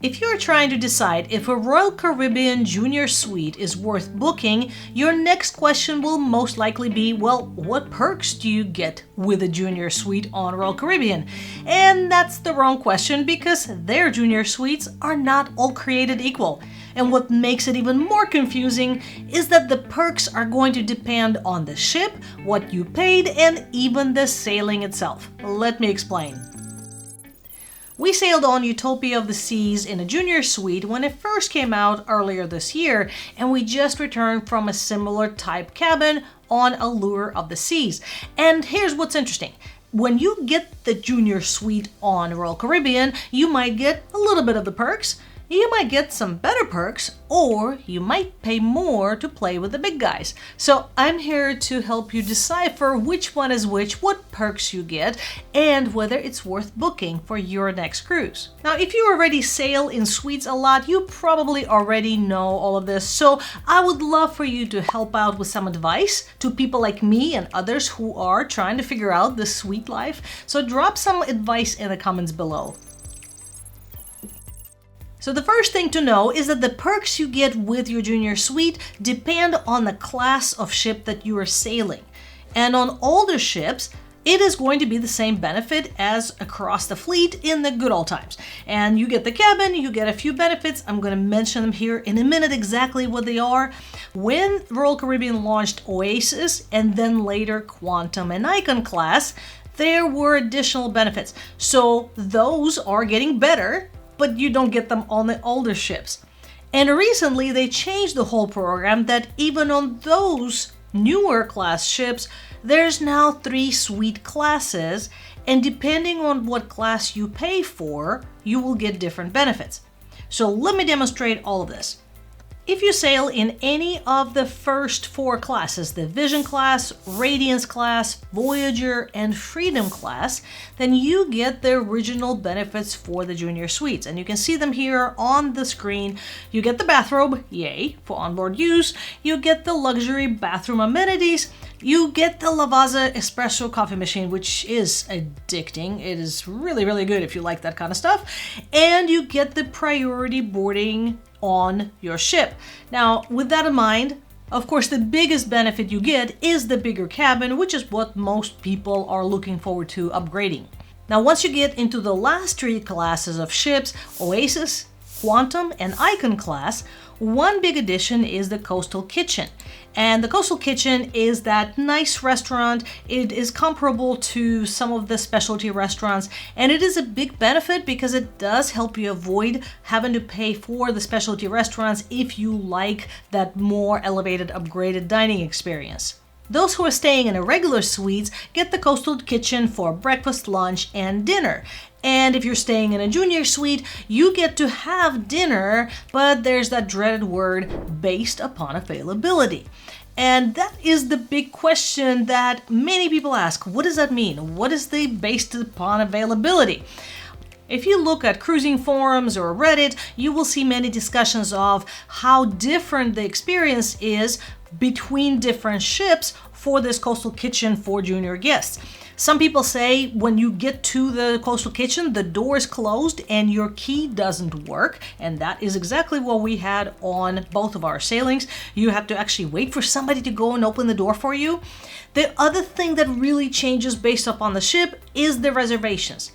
If you're trying to decide if a Royal Caribbean Junior Suite is worth booking, your next question will most likely be, well, what perks do you get with a Junior Suite on Royal Caribbean? And that's the wrong question because their Junior Suites are not all created equal. And what makes it even more confusing is that the perks are going to depend on the ship, what you paid, and even the sailing itself. Let me explain. We sailed on Utopia of the Seas in a Junior Suite when it first came out earlier this year, and we just returned from a similar type cabin on Allure of the Seas. And here's what's interesting. When you get the Junior Suite on Royal Caribbean, you might get a little bit of the perks, you might get some better perks, or you might pay more to play with the big guys. So I'm here to help you decipher which one is which, what perks you get, and whether it's worth booking for your next cruise. Now, if you already sail in suites a lot, you probably already know all of this. So I would love for you to help out with some advice to people like me and others who are trying to figure out the suite life. So drop some advice in the comments below. So the first thing to know is that the perks you get with your Junior Suite depend on the class of ship that you are sailing. And on older ships, it is going to be the same benefit as across the fleet in the good old times. And you get the cabin, you get a few benefits. I'm going to mention them here in a minute exactly what they are. When Royal Caribbean launched Oasis and then later Quantum and Icon class, there were additional benefits. So those are getting better, but you don't get them on the older ships. And recently they changed the whole program that even on those newer class ships, there's now 3 suite classes, and depending on what class you pay for, you will get different benefits. So let me demonstrate all of this. If you sail in any of the first 4 classes, the Vision class, Radiance class, Voyager, and Freedom class, then you get the original benefits for the Junior Suites. And you can see them here on the screen. You get the bathrobe, yay, for onboard use. You get the luxury bathroom amenities. You get the Lavazza espresso coffee machine, which is addicting. It is really, really good if you like that kind of stuff. And you get the priority boarding on your ship. Now, with that in mind, of course, the biggest benefit you get is the bigger cabin, which is what most people are looking forward to upgrading. Now, once you get into the last 3 classes of ships, Oasis, Quantum, and Icon class, one big addition is the Coastal Kitchen. And the Coastal Kitchen is that nice restaurant. It is comparable to some of the specialty restaurants, and it is a big benefit because it does help you avoid having to pay for the specialty restaurants if you like that more elevated, upgraded dining experience. Those who are staying in a regular suites get the Coastal Kitchen for breakfast, lunch, and dinner. And if you're staying in a Junior Suite, you get to have dinner, but there's that dreaded word, based upon availability. And that is the big question that many people ask. What does that mean? What is the based upon availability? If you look at cruising forums or Reddit, you will see many discussions of how different the experience is between different ships for this Coastal Kitchen for junior guests. Some people say when you get to the Coastal Kitchen, the door is closed and your key doesn't work. And that is exactly what we had on both of our sailings. You have to actually wait for somebody to go and open the door for you. The other thing that really changes based upon the ship is the reservations.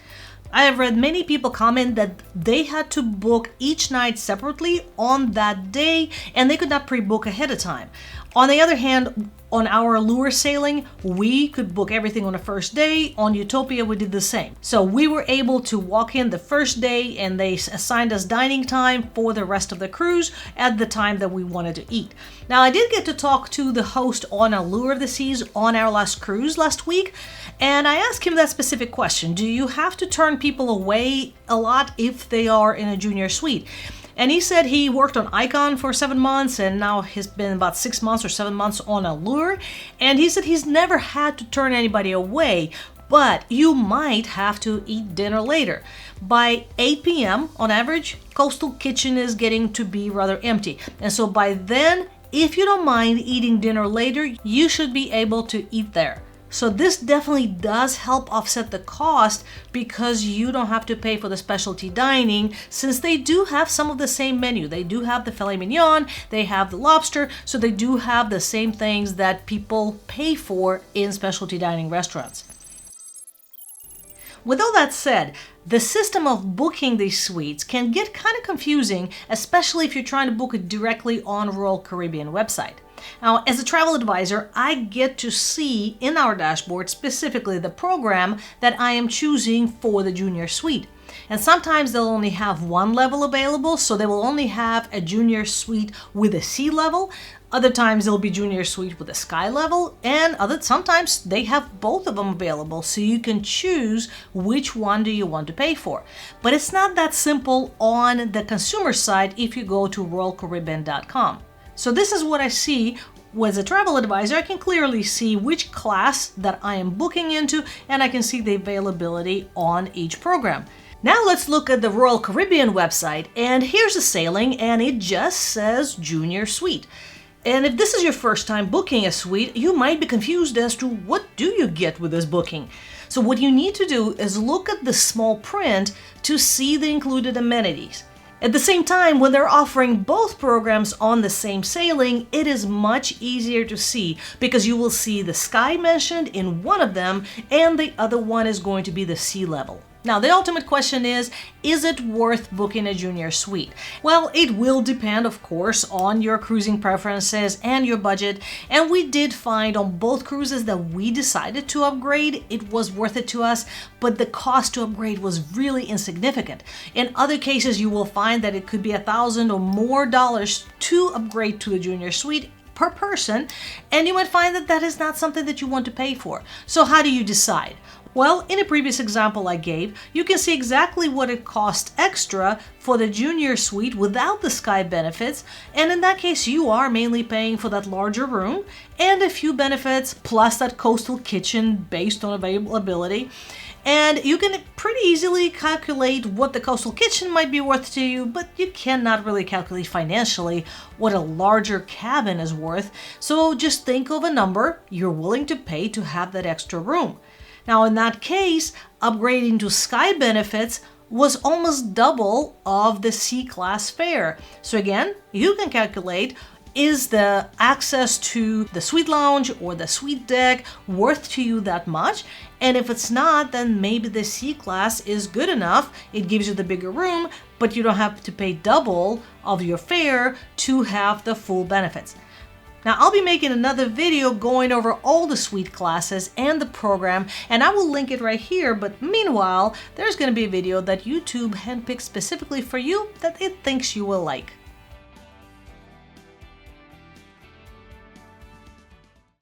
I have read many people comment that they had to book each night separately on that day and they could not pre-book ahead of time. On the other hand, on our Allure sailing, we could book everything on the first day. On Utopia, we did the same. So we were able to walk in the first day and they assigned us dining time for the rest of the cruise at the time that we wanted to eat. Now, I did get to talk to the host on Allure of the Seas on our last cruise last week, and I asked him that specific question. Do you have to turn people away a lot if they are in a junior suite? And he said he worked on Icon for 7 months and now he's been about 6 months or 7 months on Allure. And he said he's never had to turn anybody away, but you might have to eat dinner later. By 8 p.m. on average, Coastal Kitchen is getting to be rather empty. And so by then, if you don't mind eating dinner later, you should be able to eat there. So this definitely does help offset the cost because you don't have to pay for the specialty dining, since they do have some of the same menu. They do have the filet mignon, they have the lobster, so they do have the same things that people pay for in specialty dining restaurants. With all that said, the system of booking these suites can get kind of confusing, especially if you're trying to book it directly on Royal Caribbean website. Now, as a travel advisor, I get to see in our dashboard specifically the program that I am choosing for the junior suite. And sometimes they'll only have one level available, so they will only have a junior suite with a sea level. Other times it'll be junior suite with a sky level, and sometimes they have both of them available, so you can choose which one do you want to pay for. But it's not that simple on the consumer side if you go to RoyalCaribbean.com. So this is what I see. As a travel advisor, I can clearly see which class that I am booking into, and I can see the availability on each program. Now let's look at the Royal Caribbean website, and here's a sailing, and it just says Junior Suite. And if this is your first time booking a suite, you might be confused as to what do you get with this booking. So what you need to do is look at the small print to see the included amenities. At the same time, when they're offering both programs on the same sailing, it is much easier to see because you will see the sky mentioned in one of them and the other one is going to be the sea level. Now, the ultimate question is it worth booking a junior suite? Well, it will depend, of course, on your cruising preferences and your budget. And we did find on both cruises that we decided to upgrade, it was worth it to us, but the cost to upgrade was really insignificant. In other cases, you will find that it could be $1,000 or more to upgrade to a junior suite per person, and you might find that that is not something that you want to pay for. So how do you decide? Well, in a previous example I gave, you can see exactly what it costs extra for the junior suite without the sky benefits, and in that case you are mainly paying for that larger room and a few benefits plus that coastal kitchen based on availability. And you can pretty easily calculate what the coastal kitchen might be worth to you, but you cannot really calculate financially what a larger cabin is worth. So just think of a number you're willing to pay to have that extra room. Now, in that case, upgrading to sky benefits was almost double of the C-class fare. So again, you can calculate, is the access to the suite lounge or the suite deck worth to you that much? And if it's not, then maybe the C-class is good enough. It gives you the bigger room, but you don't have to pay double of your fare to have the full benefits. Now, I'll be making another video going over all the suite classes and the program, and I will link it right here, but meanwhile, there's going to be a video that YouTube handpicked specifically for you that it thinks you will like.